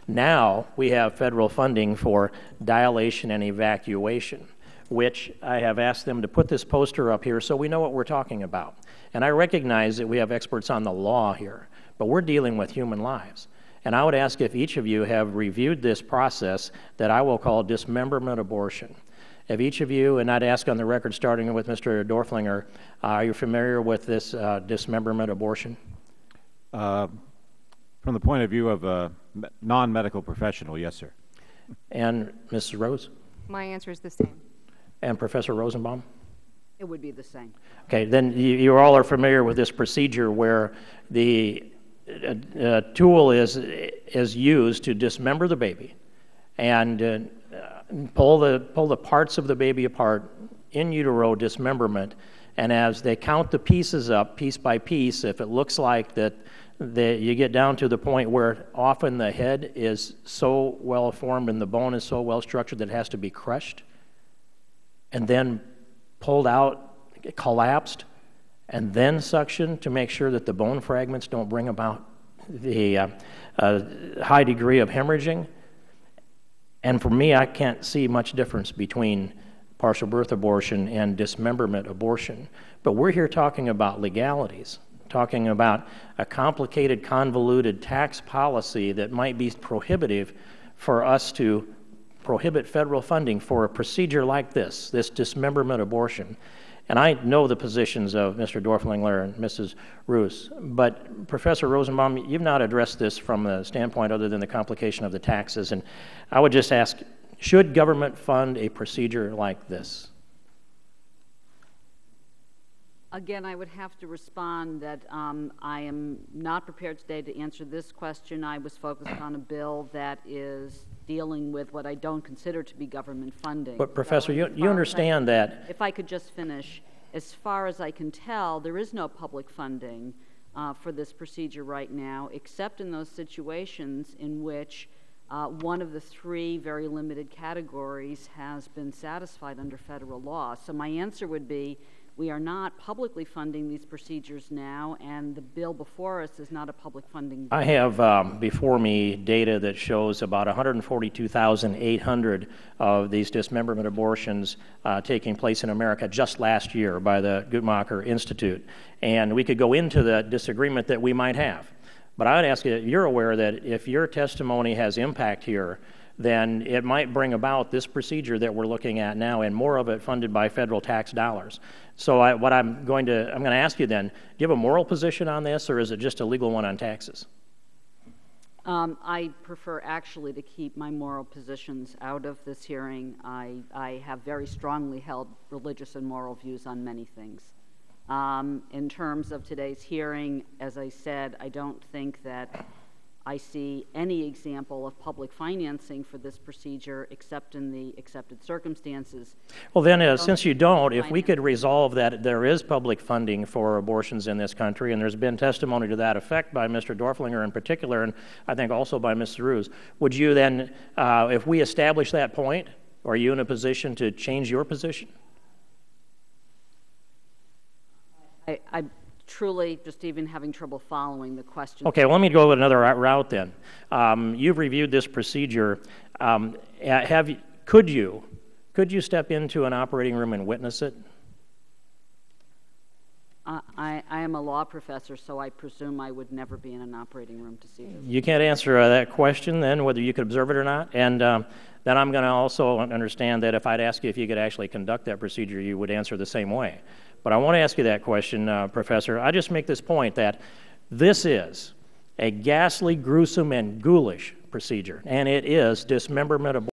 Now we have federal funding for dilation and evacuation, which I have asked them to put this poster up here so we know what we're talking about. And I recognize that we have experts on the law here, but we're dealing with human lives. And I would ask if each of you have reviewed this process that I will call dismemberment abortion. If each of you, and I'd ask on the record starting with Mr. Dorflinger, are you familiar with this dismemberment abortion? From the point of view of a non-medical professional, yes, sir. And Mrs. Rose? My answer is the same. And Professor Rosenbaum? It would be the same. Okay, then you all are familiar with this procedure where the tool is used to dismember the baby and pull the parts of the baby apart, in utero dismemberment, and as they count the pieces up piece by piece, if it looks like that you get down to the point where often the head is so well formed and the bone is so well structured that it has to be crushed and then pulled out, collapsed, and then suctioned to make sure that the bone fragments don't bring about the high degree of hemorrhaging. And for me, I can't see much difference between partial birth abortion and dismemberment abortion. But we're here talking about legalities, talking about a complicated, convoluted tax policy that might be prohibitive for us to prohibit federal funding for a procedure like this dismemberment abortion. And I know the positions of Mr. Dorflinger and Mrs. Roos, but Professor Rosenbaum, you've not addressed this from a standpoint other than the complication of the taxes. And I would just ask, should government fund a procedure like this? Again, I would have to respond that I am not prepared today to answer this question. I was focused on a bill that is dealing with what I don't consider to be government funding. But Professor, you understand that... If I could just finish, as far as I can tell, there is no public funding for this procedure right now, except in those situations in which one of the three very limited categories has been satisfied under federal law. So my answer would be, we are not publicly funding these procedures now, and the bill before us is not a public funding bill. I have before me data that shows about 142,800 of these dismemberment abortions taking place in America just last year by the Guttmacher Institute. And we could go into the disagreement that we might have. But I would ask you, you're aware that if your testimony has impact here, then it might bring about this procedure that we're looking at now, and more of it funded by federal tax dollars. So I'm going to ask you then, do you have a moral position on this, or is it just a legal one on taxes? I prefer actually to keep my moral positions out of this hearing. I have very strongly held religious and moral views on many things. In terms of today's hearing, as I said, I don't think that I see any example of public financing for this procedure except in the accepted circumstances. Well then, since you don't, if we could resolve that there is public funding for abortions in this country, and there's been testimony to that effect by Mr. Dorflinger in particular, and I think also by Ms. Roos, would you then, if we establish that point, are you in a position to change your position? I'm truly just even having trouble following the question. Okay, well, let me go with another route then. You've reviewed this procedure. Could you step into an operating room and witness it? I am a law professor, so I presume I would never be in an operating room to see this. You can't answer that question then, whether you could observe it or not. And then I'm going to also understand that if I'd ask you if you could actually conduct that procedure, you would answer the same way. But I want to ask you that question, Professor. I just make this point that this is a ghastly, gruesome, and ghoulish procedure, and it is dismemberment abortion.